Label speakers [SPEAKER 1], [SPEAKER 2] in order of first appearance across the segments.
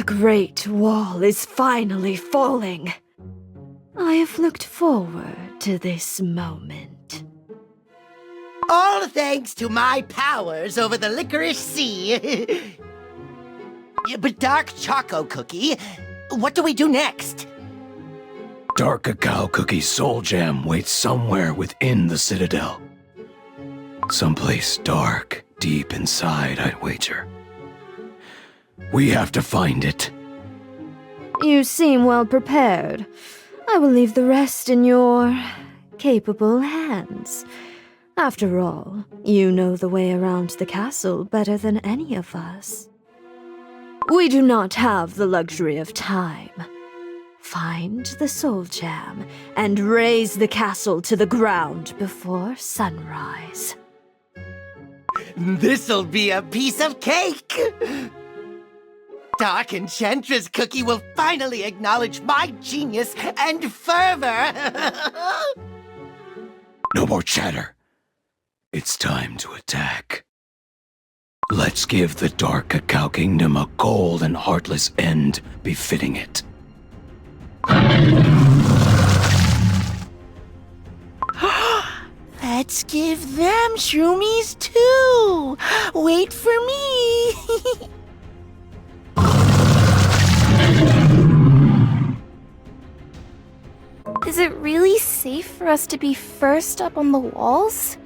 [SPEAKER 1] The Great Wall is finally falling. I have looked forward to this moment.
[SPEAKER 2] All thanks to my powers over the licorice sea. But Dark Choco Cookie, what do we do next?
[SPEAKER 3] Dark Cacao Cookie's soul gem waits somewhere within the Citadel. Someplace dark, deep inside, I'd wager. We have to find it.
[SPEAKER 1] You seem well prepared. I will leave the rest in your capable hands. After all, you know the way around the castle better than any of us. We do not have the luxury of time. Find the soul gem and raise the castle to the ground before sunrise.
[SPEAKER 2] This'll be a piece of cake! Dark Enchantress Cookie will finally acknowledge my genius and fervor!
[SPEAKER 3] No more chatter. It's time to attack. Let's give the Dark Cacao Kingdom a cold and heartless end befitting it.
[SPEAKER 2] Let's give them shroomies too! Wait for me!
[SPEAKER 4] Is it really safe for us to be first up on the walls?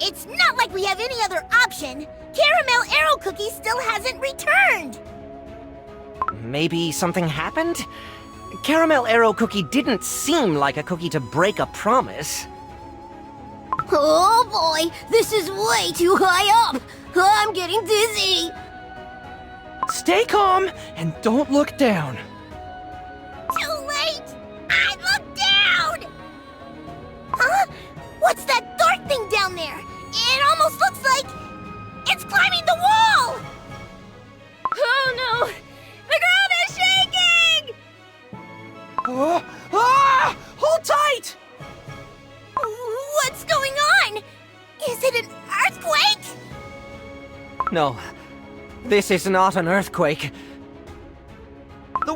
[SPEAKER 5] It's not like we have any other option. Caramel Arrow Cookie still hasn't returned.
[SPEAKER 6] Maybe something happened? Caramel Arrow Cookie didn't seem like a cookie to break a promise.
[SPEAKER 5] Oh boy, this is way too high up. I'm getting dizzy.
[SPEAKER 6] Stay calm and don't look down.
[SPEAKER 5] Too late! I looked down! Huh? What's that dark thing down there? It almost looks like it's climbing the wall!
[SPEAKER 4] Oh no! The ground is shaking!
[SPEAKER 6] Hold tight!
[SPEAKER 5] What's going on? Is it an earthquake?
[SPEAKER 6] No, this is not an earthquake. The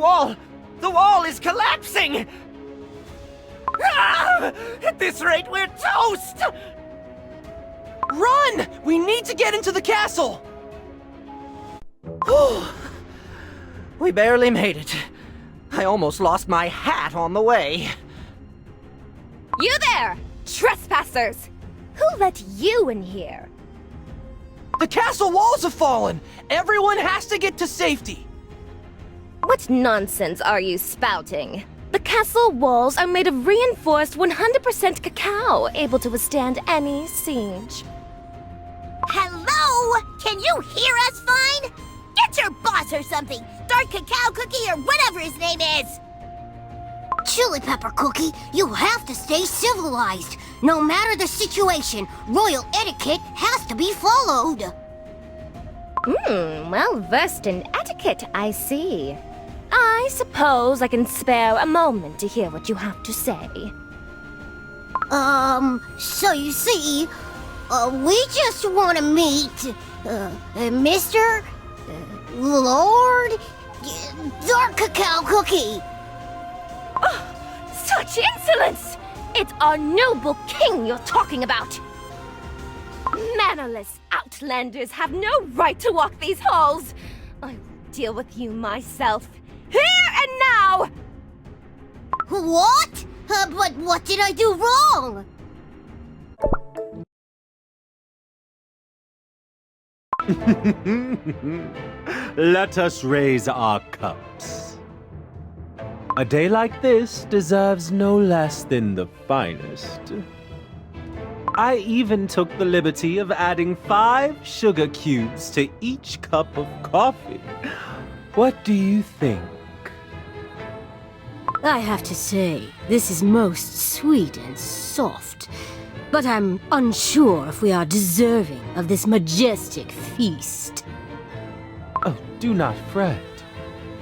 [SPEAKER 6] wall is collapsing! At this rate, we're toast! Run! We need to get into the castle! We barely made it. I almost lost my hat on the way.
[SPEAKER 4] You there! Trespassers! Who let you in here?
[SPEAKER 6] The castle walls have fallen! Everyone has to get to safety!
[SPEAKER 4] What nonsense are you spouting? The castle walls are made of reinforced 100% cacao, able to withstand any siege.
[SPEAKER 5] Hello? Can you hear us fine? Get your boss or something! Dark Cacao Cookie or whatever his name is! Chili Pepper Cookie, you have to stay civilized. No matter the situation, royal etiquette has to be followed.
[SPEAKER 4] Well versed in etiquette, I see. I suppose I can spare a moment to hear what you have to say.
[SPEAKER 5] So you see, we just want to meet, Mr. Lord Dark Cacao Cookie.
[SPEAKER 4] Such insolence! It's our noble king you're talking about! Mannerless outlanders have no right to walk these halls! I will deal with you myself, here and now!
[SPEAKER 5] What? But what did I do wrong?
[SPEAKER 7] Let us raise our cups. A day like this deserves no less than the finest. I even took the liberty of adding 5 sugar cubes to each cup of coffee. What do you think?
[SPEAKER 8] I have to say, this is most sweet and soft. But I'm unsure if we are deserving of this majestic feast.
[SPEAKER 7] Oh, do not fret.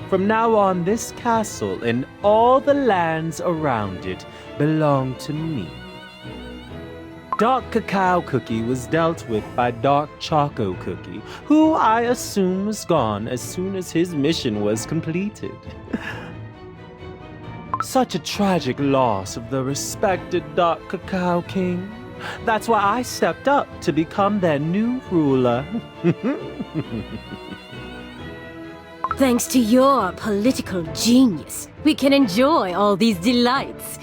[SPEAKER 7] From now on, this castle and all the lands around it belong to me. Dark Cacao Cookie was dealt with by Dark Choco Cookie, who I assume was gone as soon as his mission was completed. Such a tragic loss of the respected Dark Cacao King. That's why I stepped up to become their new ruler.
[SPEAKER 8] Thanks to your political genius, we can enjoy all these delights.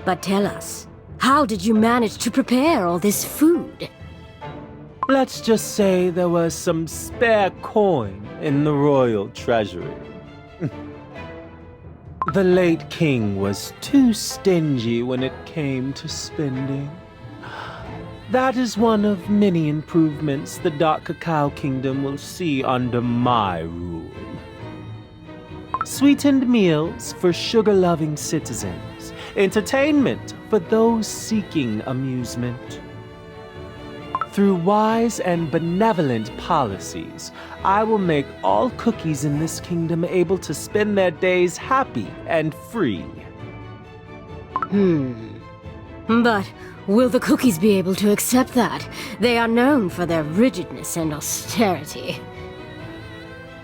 [SPEAKER 8] But tell us, how did you manage to prepare all this food?
[SPEAKER 7] Let's just say there was some spare coin in the royal treasury. The late king was too stingy when it came to spending. That is one of many improvements the Dark Cacao Kingdom will see under my rule. Sweetened meals for sugar-loving citizens, entertainment for those seeking amusement. Through wise and benevolent policies, I will make all cookies in this kingdom able to spend their days happy and free.
[SPEAKER 8] But will the cookies be able to accept that? They are known for their rigidness and austerity.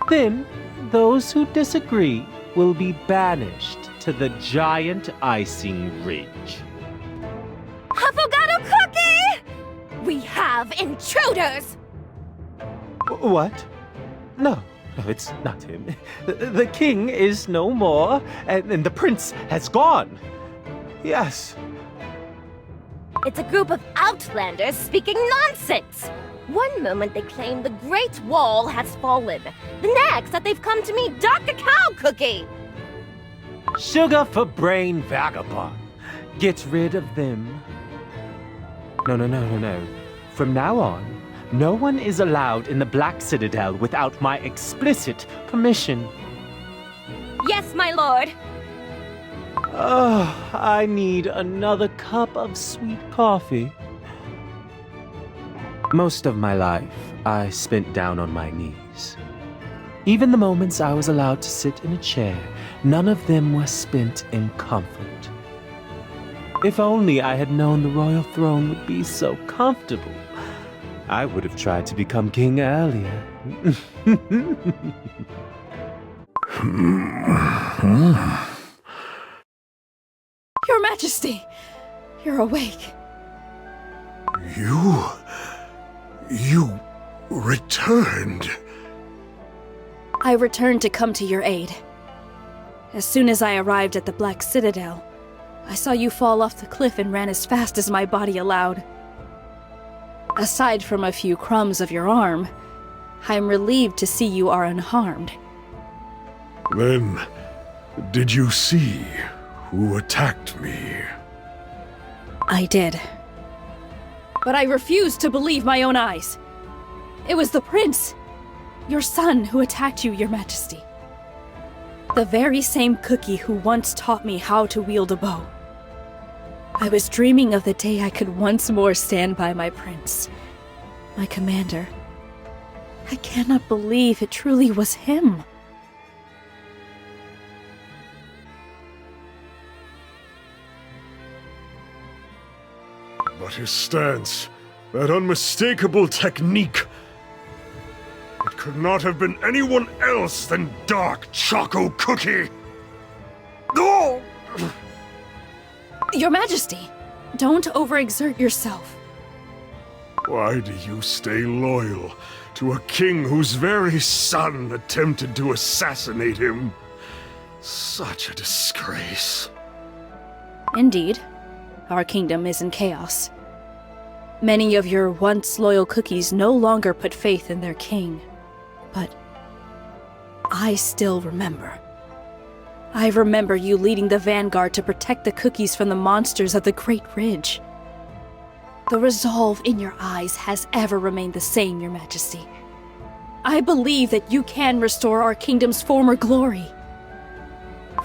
[SPEAKER 7] Then, those who disagree will be banished to the giant icing ridge.
[SPEAKER 4] Affogato Cookie! We have intruders!
[SPEAKER 7] What? No, it's not him. The king is no more, and the prince has gone. Yes.
[SPEAKER 4] It's a group of outlanders speaking nonsense! One moment they claim the Great Wall has fallen. The next that they've come to meet Dark Cacao Cookie!
[SPEAKER 7] Sugar for brain vagabond. Get rid of them. No. From now on, no one is allowed in the Black Citadel without my explicit permission.
[SPEAKER 4] Yes, my lord!
[SPEAKER 7] Oh, I need another cup of sweet coffee. Most of my life, I spent down on my knees. Even the moments I was allowed to sit in a chair, none of them were spent in comfort. If only I had known the royal throne would be so comfortable, I would have tried to become king earlier.
[SPEAKER 9] Your Majesty, you're awake.
[SPEAKER 10] You returned.
[SPEAKER 9] I returned to come to your aid. As soon as I arrived at the Black Citadel, I saw you fall off the cliff and ran as fast as my body allowed. Aside from a few crumbs of your arm, I'm relieved to see you are unharmed.
[SPEAKER 10] Then, did you see who attacked me?
[SPEAKER 9] I did. But I refused to believe my own eyes. It was the prince, your son, who attacked you, Your Majesty. The very same cookie who once taught me how to wield a bow. I was dreaming of the day I could once more stand by my prince, my commander. I cannot believe it truly was him.
[SPEAKER 10] But his stance, that unmistakable technique. It could not have been anyone else than Dark Choco Cookie. Oh!
[SPEAKER 9] Your Majesty, don't overexert yourself.
[SPEAKER 10] Why do you stay loyal to a king whose very son attempted to assassinate him? Such a disgrace.
[SPEAKER 9] Indeed, our kingdom is in chaos. Many of your once loyal cookies no longer put faith in their king. But I still remember. I remember you leading the vanguard to protect the cookies from the monsters of the Great Ridge. The resolve in your eyes has ever remained the same, Your Majesty. I believe that you can restore our kingdom's former glory.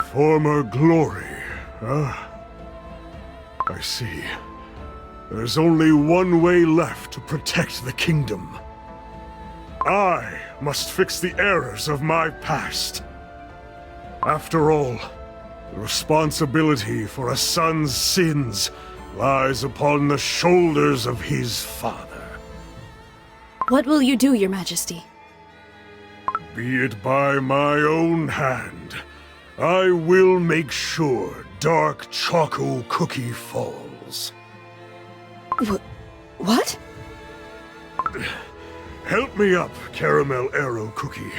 [SPEAKER 10] Former glory, huh? I see. There's only one way left to protect the kingdom. I must fix the errors of my past. After all, the responsibility for a son's sins lies upon the shoulders of his father.
[SPEAKER 9] What will you do, Your Majesty?
[SPEAKER 10] Be it by my own hand, I will make sure Dark Choco Cookie falls.
[SPEAKER 9] What?
[SPEAKER 10] Help me up, Caramel Arrow Cookie.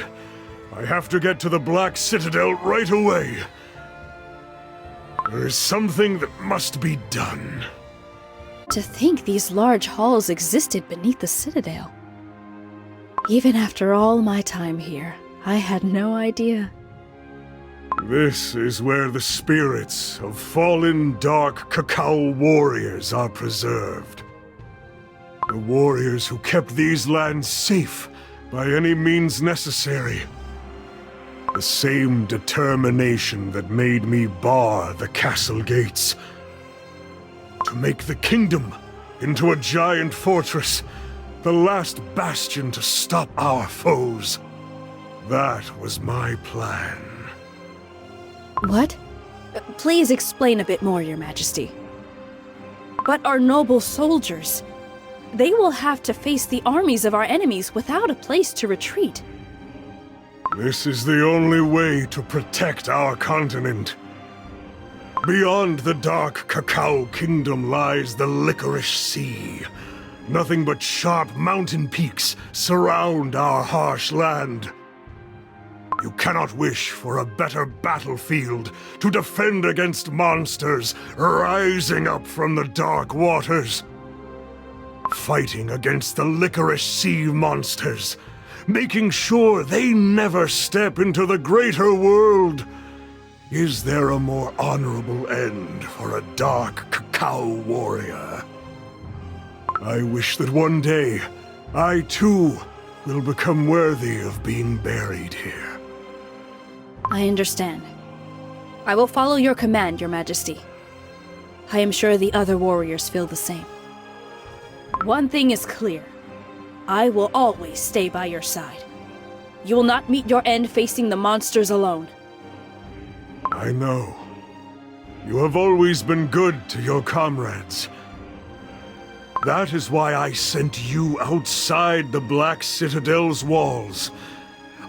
[SPEAKER 10] I have to get to the Black Citadel right away. There is something that must be done.
[SPEAKER 9] To think these large halls existed beneath the Citadel. Even after all my time here, I had no idea.
[SPEAKER 10] This is where the spirits of fallen Dark Cacao warriors are preserved. The warriors who kept these lands safe by any means necessary. The same determination that made me bar the castle gates. To make the kingdom into a giant fortress, the last bastion to stop our foes. That was my plan.
[SPEAKER 9] What? Please explain a bit more, Your Majesty. But our noble soldiers, they will have to face the armies of our enemies without a place to retreat.
[SPEAKER 10] This is the only way to protect our continent. Beyond the Dark Cacao Kingdom lies the Licorice Sea. Nothing but sharp mountain peaks surround our harsh land. You cannot wish for a better battlefield to defend against monsters rising up from the dark waters. Fighting against the Licorice Sea monsters, making sure they never step into the greater world. Is there a more honorable end for a Dark Cacao warrior? I wish that one day, I too will become worthy of being buried here.
[SPEAKER 9] I understand. I will follow your command, Your Majesty. I am sure the other warriors feel the same. One thing is clear. I will always stay by your side. You will not meet your end facing the monsters alone.
[SPEAKER 10] I know. You have always been good to your comrades. That is why I sent you outside the Black Citadel's walls.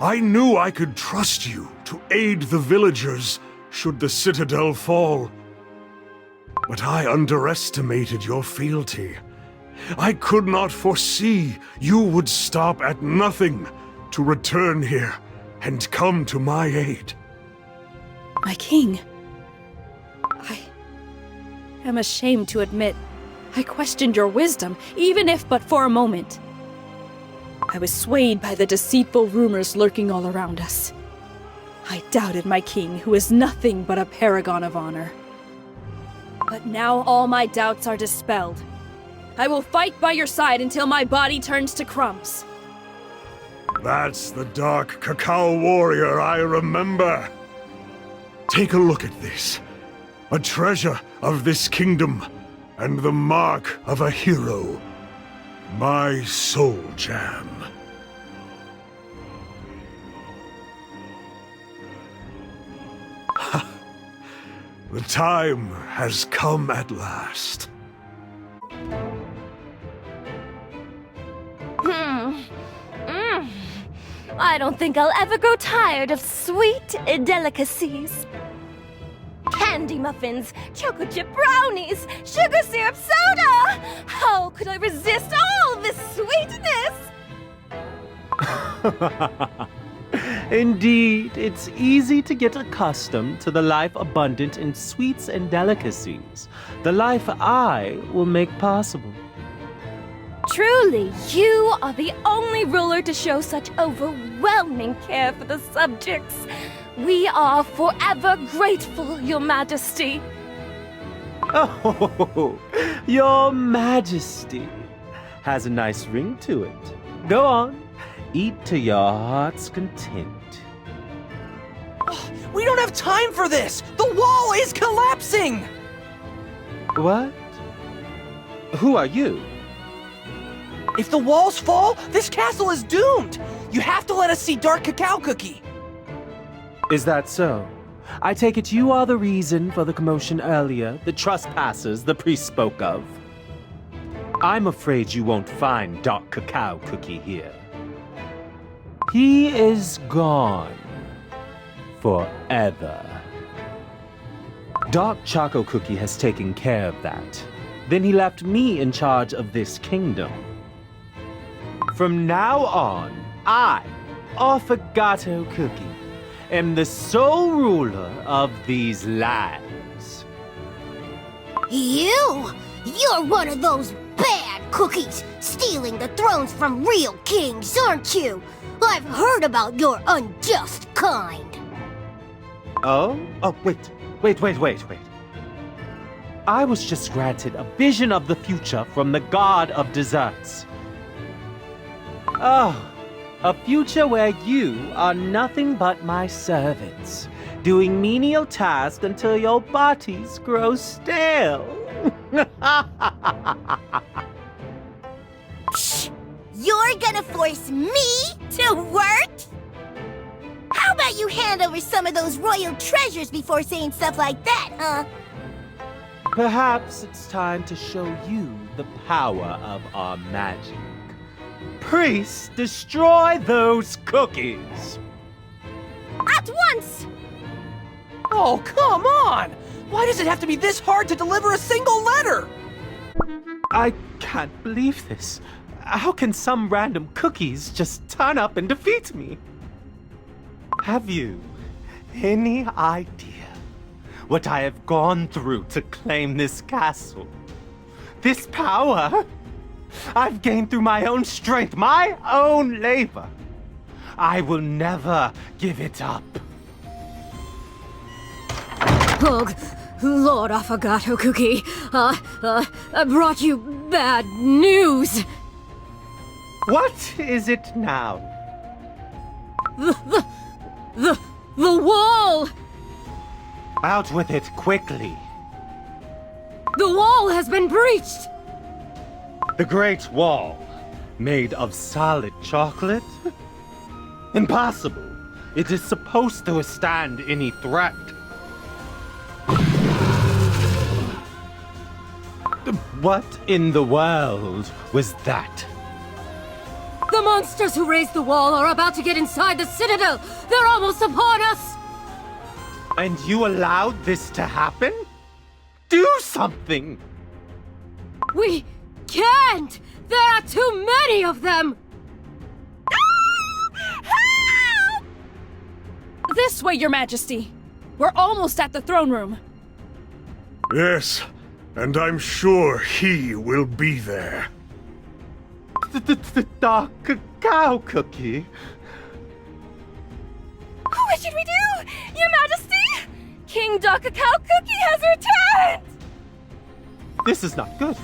[SPEAKER 10] I knew I could trust you to aid the villagers should the Citadel fall. But I underestimated your fealty. I could not foresee you would stop at nothing to return here and come to my aid.
[SPEAKER 9] My king. I am ashamed to admit I questioned your wisdom, even if but for a moment. I was swayed by the deceitful rumors lurking all around us. I doubted my king, who is nothing but a paragon of honor. But now all my doubts are dispelled. I will fight by your side until my body turns to crumbs.
[SPEAKER 10] That's the Dark Cacao warrior I remember. Take a look at this. A treasure of this kingdom, and the mark of a hero. My soul gem. The time has come at last.
[SPEAKER 4] I don't think I'll ever grow tired of sweet delicacies. Candy muffins, chocolate chip brownies, sugar syrup soda! How could I resist all this sweetness?
[SPEAKER 7] Indeed, it's easy to get accustomed to the life abundant in sweets and delicacies, the life I will make possible.
[SPEAKER 4] Truly, you are the only ruler to show such overwhelming care for the subjects. We are forever grateful, Your Majesty.
[SPEAKER 7] Oh, Your Majesty has a nice ring to it. Go on, eat to your heart's content.
[SPEAKER 6] We don't have time for this! The wall is collapsing!
[SPEAKER 7] What? Who are you?
[SPEAKER 6] If the walls fall, this castle is doomed! You have to let us see Dark Cacao Cookie!
[SPEAKER 7] Is that so? I take it you are the reason for the commotion earlier, the trespassers the priest spoke of. I'm afraid you won't find Dark Cacao Cookie here. He is gone. Forever. Dark Choco Cookie has taken care of that. Then he left me in charge of this kingdom. From now on, I, Affogato Cookie, am the sole ruler of these lands.
[SPEAKER 5] You're one of those bad cookies, stealing the thrones from real kings, aren't you? I've heard about your unjust kind.
[SPEAKER 7] Oh, wait. I was just granted a vision of the future from the god of desserts. Oh, a future where you are nothing but my servants, doing menial tasks until your bodies grow stale.
[SPEAKER 5] Shh! You're gonna force me to work? How about you hand over some of those royal treasures before saying stuff like that, huh?
[SPEAKER 7] Perhaps it's time to show you the power of our magic. Priests, destroy those cookies!
[SPEAKER 4] At once!
[SPEAKER 6] Oh, come on! Why does it have to be this hard to deliver a single letter?
[SPEAKER 7] I can't believe this. How can some random cookies just turn up and defeat me? Have you any idea what I have gone through to claim this castle? This power I've gained through my own strength, my own labor. I will never give it up.
[SPEAKER 8] Oh, Lord Affogato Cookie, I brought you bad news.
[SPEAKER 7] What is it now?
[SPEAKER 8] The wall!
[SPEAKER 7] Out with it quickly.
[SPEAKER 8] The wall has been breached!
[SPEAKER 7] The Great Wall, made of solid chocolate? Impossible. It is supposed to withstand any threat. What in the world was that?
[SPEAKER 8] The monsters who raised the wall are about to get inside the citadel! They're almost upon us!
[SPEAKER 7] And you allowed this to happen? Do something!
[SPEAKER 8] We can't! There are too many of them!
[SPEAKER 4] Help!
[SPEAKER 9] This way, Your Majesty. We're almost at the throne room.
[SPEAKER 10] Yes, and I'm sure he will be there.
[SPEAKER 7] The Dark Cacao Cookie.
[SPEAKER 4] What should we do, Your Majesty? King Dark Cacao Cookie has returned!
[SPEAKER 7] This is not good.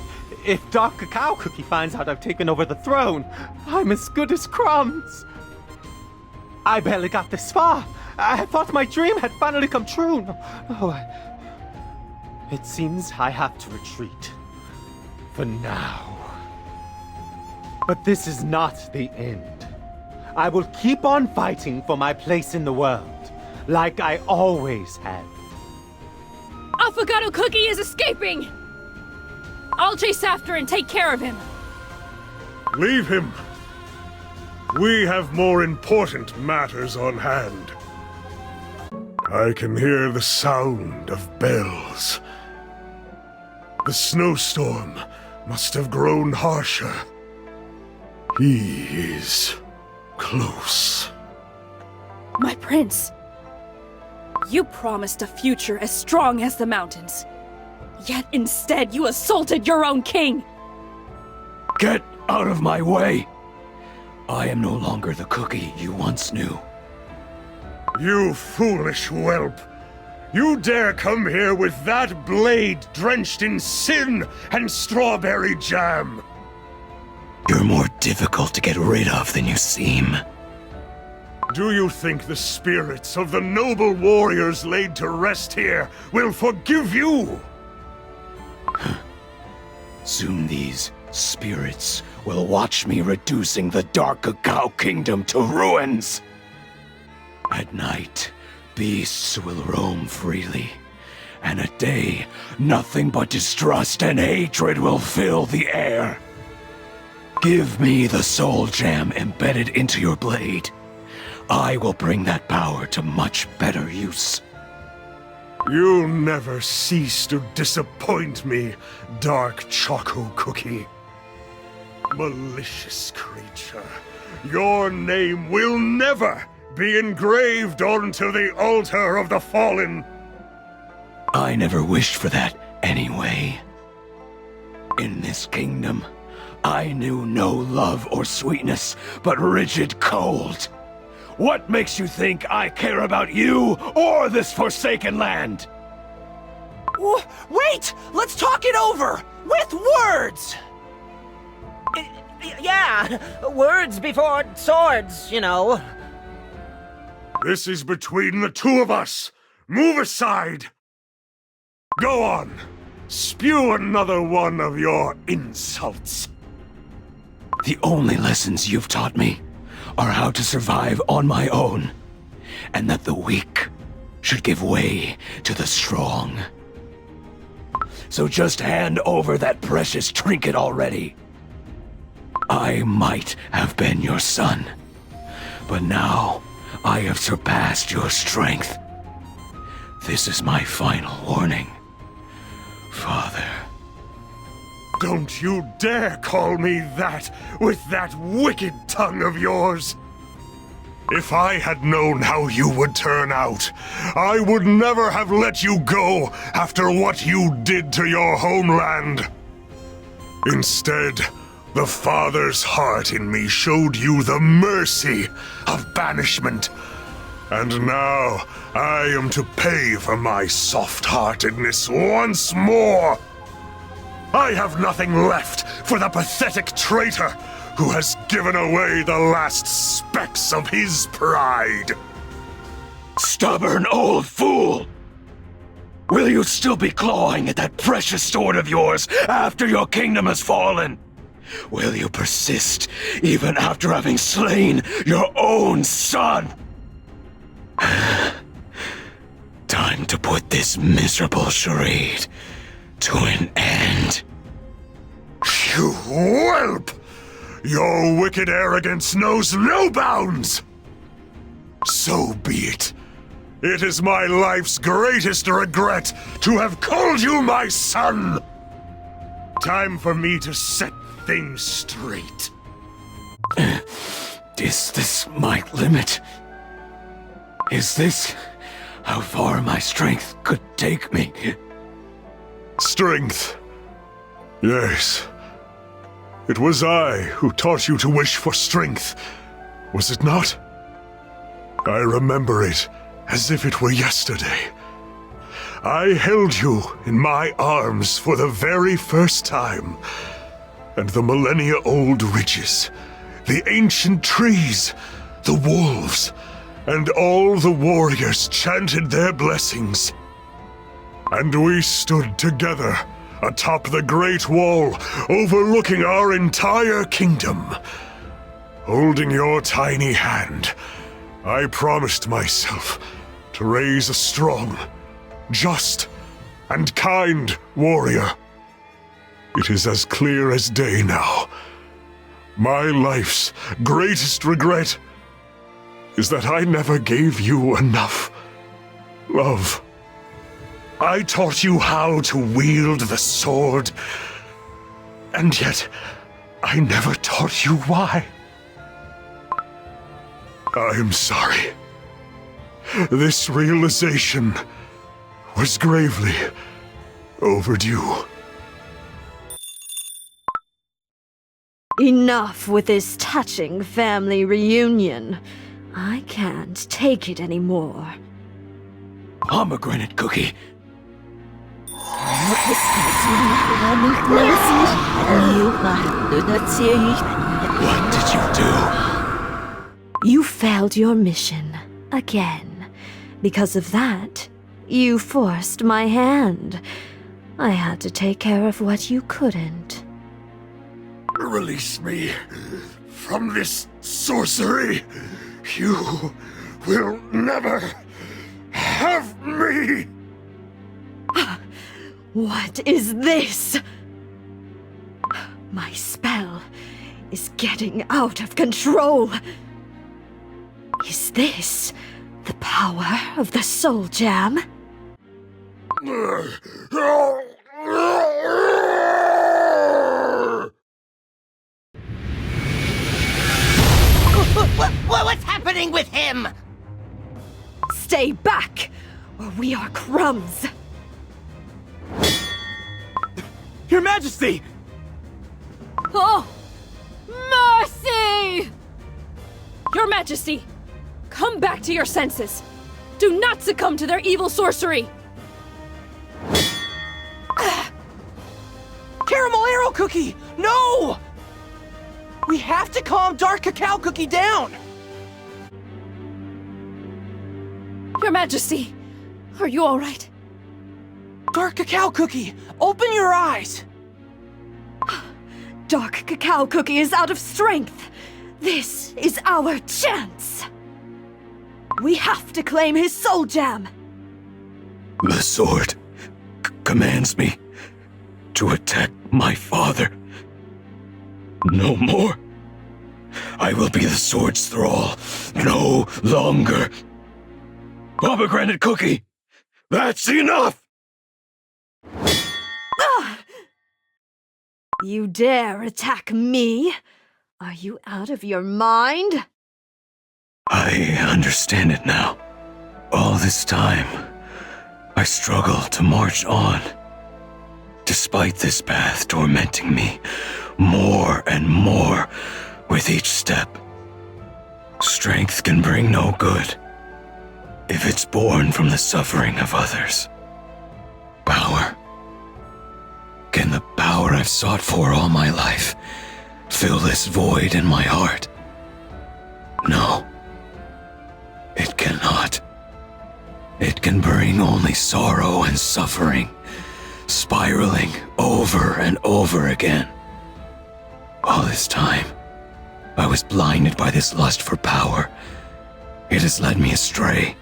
[SPEAKER 7] If Dark Cacao Cookie finds out I've taken over the throne, I'm as good as crumbs. I barely got this far. I thought my dream had finally come true. It seems I have to retreat. For now. But this is not the end. I will keep on fighting for my place in the world, like I always have.
[SPEAKER 9] Affogato Cookie is escaping! I'll chase after and take care of him.
[SPEAKER 10] Leave him. We have more important matters on hand. I can hear the sound of bells. The snowstorm must have grown harsher. He is close.
[SPEAKER 9] My prince, you promised a future as strong as the mountains. Yet instead you assaulted your own king!
[SPEAKER 3] Get out of my way! I am no longer the cookie you once knew.
[SPEAKER 10] You foolish whelp! You dare come here with that blade drenched in sin and strawberry jam!
[SPEAKER 3] You're more difficult to get rid of than you seem.
[SPEAKER 10] Do you think the spirits of the noble warriors laid to rest here will forgive you?
[SPEAKER 3] Soon these spirits will watch me reducing the Dark Cacao Kingdom to ruins. At night, beasts will roam freely, and a day nothing but distrust and hatred will fill the air. Give me the soul gem embedded into your blade. I will bring that power to much better use.
[SPEAKER 10] You never cease to disappoint me, Dark Choco Cookie. Malicious creature, your name will never be engraved onto the altar of the fallen.
[SPEAKER 3] I never wished for that anyway. In this kingdom, I knew no love or sweetness, but rigid cold. What makes you think I care about you or this forsaken land?
[SPEAKER 6] Wait! Let's talk it over! With words! Yeah, words before swords, you know.
[SPEAKER 10] This is between the two of us. Move aside. Go on. Spew another one of your insults.
[SPEAKER 3] The only lessons you've taught me are how to survive on my own, and that the weak should give way to the strong. So just hand over that precious trinket already. I might have been your son, but now I have surpassed your strength. This is my final warning, Father.
[SPEAKER 10] Don't you dare call me that with that wicked tongue of yours! If I had known how you would turn out, I would never have let you go after what you did to your homeland. Instead, the Father's heart in me showed you the mercy of banishment. And now I am to pay for my soft-heartedness once more. I have nothing left for the pathetic traitor who has given away the last specks of his pride.
[SPEAKER 3] Stubborn old fool! Will you still be clawing at that precious sword of yours after your kingdom has fallen? Will you persist even after having slain your own son? Time to put this miserable charade to an end.
[SPEAKER 10] You whelp! Your wicked arrogance knows no bounds! So be it. It is my life's greatest regret to have called you my son! Time for me to set things straight.
[SPEAKER 3] Is this my limit? Is this how far my strength could take me?
[SPEAKER 10] Strength. Yes. It was I who taught you to wish for strength, was it not? I remember it as if it were yesterday. I held you in my arms for the very first time, and the millennia-old ridges, the ancient trees, the wolves, and all the warriors chanted their blessings. And we stood together atop the Great Wall, overlooking our entire kingdom. Holding your tiny hand, I promised myself to raise a strong, just, and kind warrior. It is as clear as day now. My life's greatest regret is that I never gave you enough love. I taught you how to wield the sword, and yet I never taught you why. I'm sorry. This realization was gravely overdue.
[SPEAKER 1] Enough with this touching family reunion. I can't take it anymore.
[SPEAKER 3] Pomegranate cookie. What did you do?
[SPEAKER 1] You failed your mission again. Because of that, you forced my hand. I had to take care of what you couldn't.
[SPEAKER 10] Release me from this sorcery. You will never have me!
[SPEAKER 1] What is this? My spell is getting out of control. Is this the power of the Soul Jam?
[SPEAKER 2] What's happening with him?
[SPEAKER 1] Stay back, or we are crumbs.
[SPEAKER 7] Your Majesty!
[SPEAKER 9] Oh! Mercy! Your Majesty, come back to your senses. Do not succumb to their evil sorcery.
[SPEAKER 6] Caramel Arrow Cookie! No! We have to calm Dark Cacao Cookie down!
[SPEAKER 9] Your Majesty, are you all right?
[SPEAKER 6] Dark Cacao Cookie, open your eyes!
[SPEAKER 1] Dark Cacao Cookie is out of strength. This is our chance. We have to claim his Soul Jam.
[SPEAKER 3] The sword commands me to attack my father. No more. I will be the sword's thrall. No longer. Pomegranate Cookie, that's enough!
[SPEAKER 1] You dare attack me? Are you out of your mind?
[SPEAKER 3] I understand it now. All this time, I struggled to march on. Despite this path tormenting me more and more with each step. Strength can bring no good if it's born from the suffering of others. Power. Can the power I've sought for all my life fill this void in my heart? No. It cannot. It can bring only sorrow and suffering, spiraling over and over again. All this time, I was blinded by this lust for power. It has led me astray.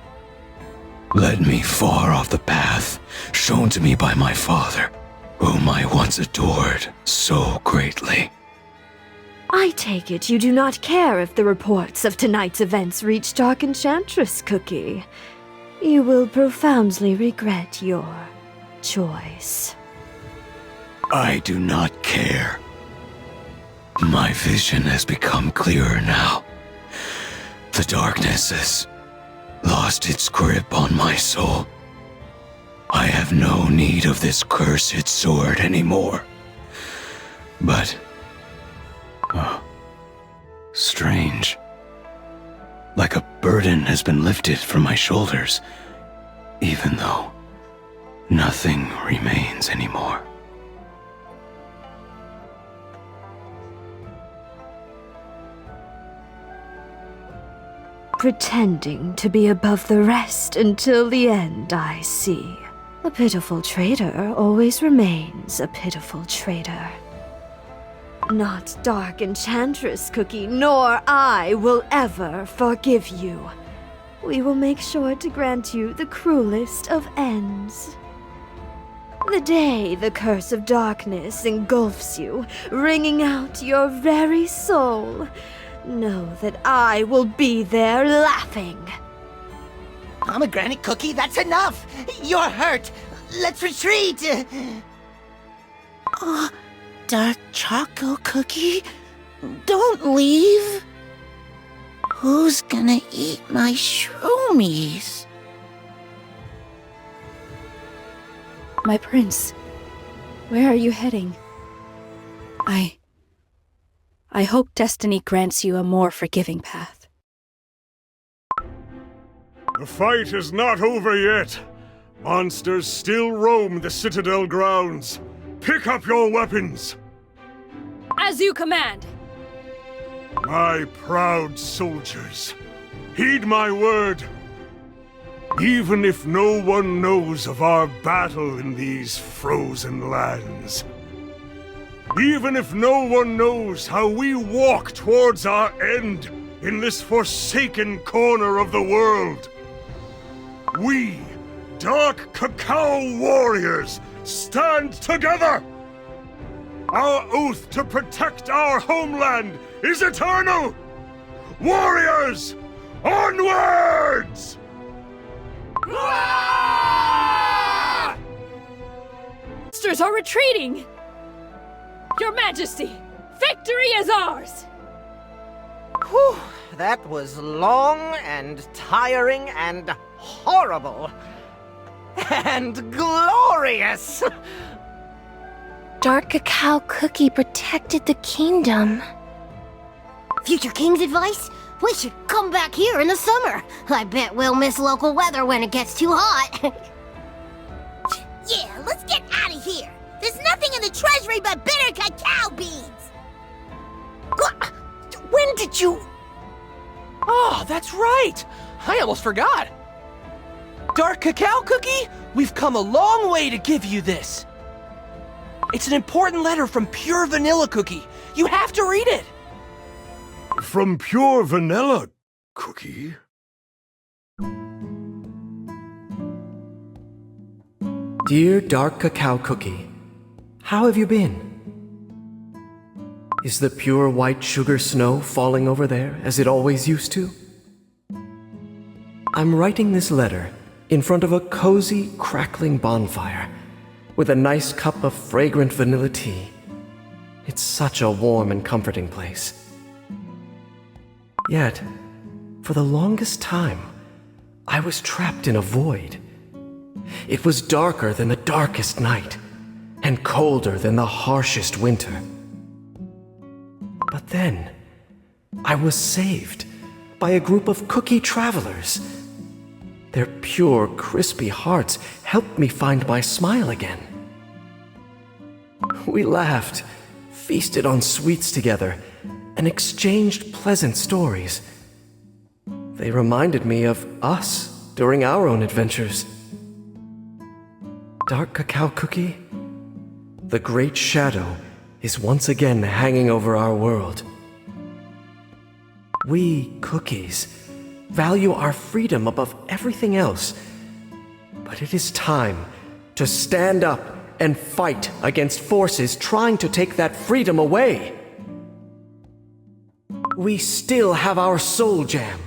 [SPEAKER 3] Led me far off the path shown to me by my father, whom I once adored so greatly.
[SPEAKER 1] I take it you do not care if the reports of tonight's events reach Dark Enchantress Cookie. You will profoundly regret your choice.
[SPEAKER 3] I do not care. My vision has become clearer now. The darkness has lost its grip on my soul. I have no need of this cursed sword anymore. But... strange. Like a burden has been lifted from my shoulders, even though nothing remains anymore.
[SPEAKER 1] Pretending to be above the rest until the end, I see. A pitiful traitor always remains a pitiful traitor. Not Dark Enchantress Cookie, nor I will ever forgive you. We will make sure to grant you the cruelest of ends. The day the curse of darkness engulfs you, wringing out your very soul, know that I will be there laughing.
[SPEAKER 2] Pomegranate Cookie, that's enough! You're hurt! Let's retreat!
[SPEAKER 5] Oh, Dark Choco Cookie? Don't leave! Who's gonna eat my shroomies?
[SPEAKER 9] My prince, where are you heading? I hope destiny grants you a more forgiving path.
[SPEAKER 10] The fight is not over yet. Monsters still roam the Citadel grounds. Pick up your weapons!
[SPEAKER 9] As you command!
[SPEAKER 10] My proud soldiers, heed my word. Even if no one knows of our battle in these frozen lands, even if no one knows how we walk towards our end in this forsaken corner of the world, we Dark Cacao warriors, stand together! Our oath to protect our homeland is eternal! Warriors, onwards!
[SPEAKER 9] Monsters are retreating! Your Majesty, victory is ours!
[SPEAKER 6] Whew, that was long and tiring and horrible. And glorious!
[SPEAKER 4] Dark Cacao Cookie protected the kingdom.
[SPEAKER 5] Future King's advice? We should come back here in the summer. I bet we'll miss local weather when it gets too hot.
[SPEAKER 11] Yeah, let's get out of here. There's nothing in the treasury but bitter cacao beans.
[SPEAKER 6] When did you... Oh, that's right! I almost forgot! Dark Cacao Cookie, we've come a long way to give you this. It's an important letter from Pure Vanilla Cookie. You have to read it.
[SPEAKER 10] From Pure Vanilla Cookie?
[SPEAKER 3] Dear Dark Cacao Cookie, how have you been? Is the pure white sugar snow falling over there as it always used to? I'm writing this letter in front of a cozy, crackling bonfire with a nice cup of fragrant vanilla tea. It's such a warm and comforting place. Yet, for the longest time, I was trapped in a void. It was darker than the darkest night, and colder than the harshest winter. But then, I was saved by a group of cookie travelers. Their pure, crispy hearts helped me find my smile again. We laughed, feasted on sweets together, and exchanged pleasant stories. They reminded me of us during our own adventures. Dark Cacao Cookie, the great shadow is once again hanging over our world. We, cookies, value our freedom above everything else, but it is time to stand up and fight against forces trying to take that freedom away. We still have our soul jam.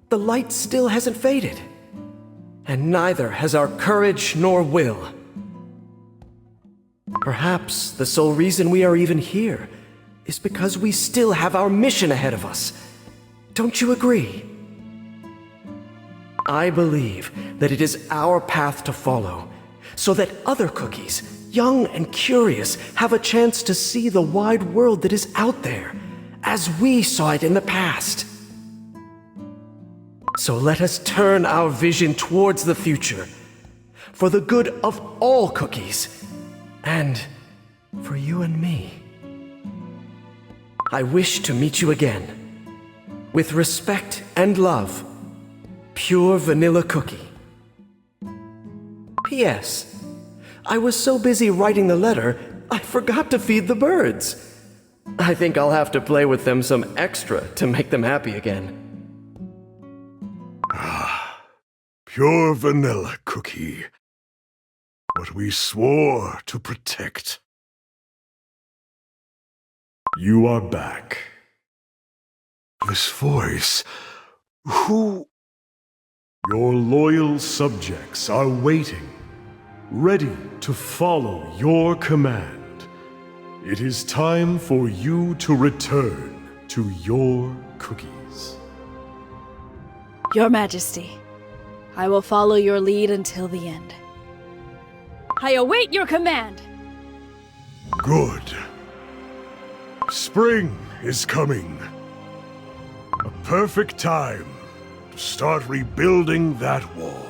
[SPEAKER 3] The light still hasn't faded, and neither has our courage nor will. Perhaps the sole reason we are even here is because we still have our mission ahead of us. Don't you agree? I believe that it is our path to follow, so that other cookies, young and curious, have a chance to see the wide world that is out there, as we saw it in the past. So let us turn our vision towards the future, for the good of all cookies, and for you and me. I wish to meet you again. With respect and love, Pure Vanilla Cookie. P.S. I was so busy writing the letter, I forgot to feed the birds. I think I'll have to play with them some extra to make them happy again.
[SPEAKER 10] Pure Vanilla Cookie. What we swore to protect. You are back. This voice... Who... Your loyal subjects are waiting, ready to follow your command. It is time for you to return to your cookies.
[SPEAKER 9] Your Majesty, I will follow your lead until the end. I await your command!
[SPEAKER 10] Good. Spring is coming. A perfect time to start rebuilding that wall.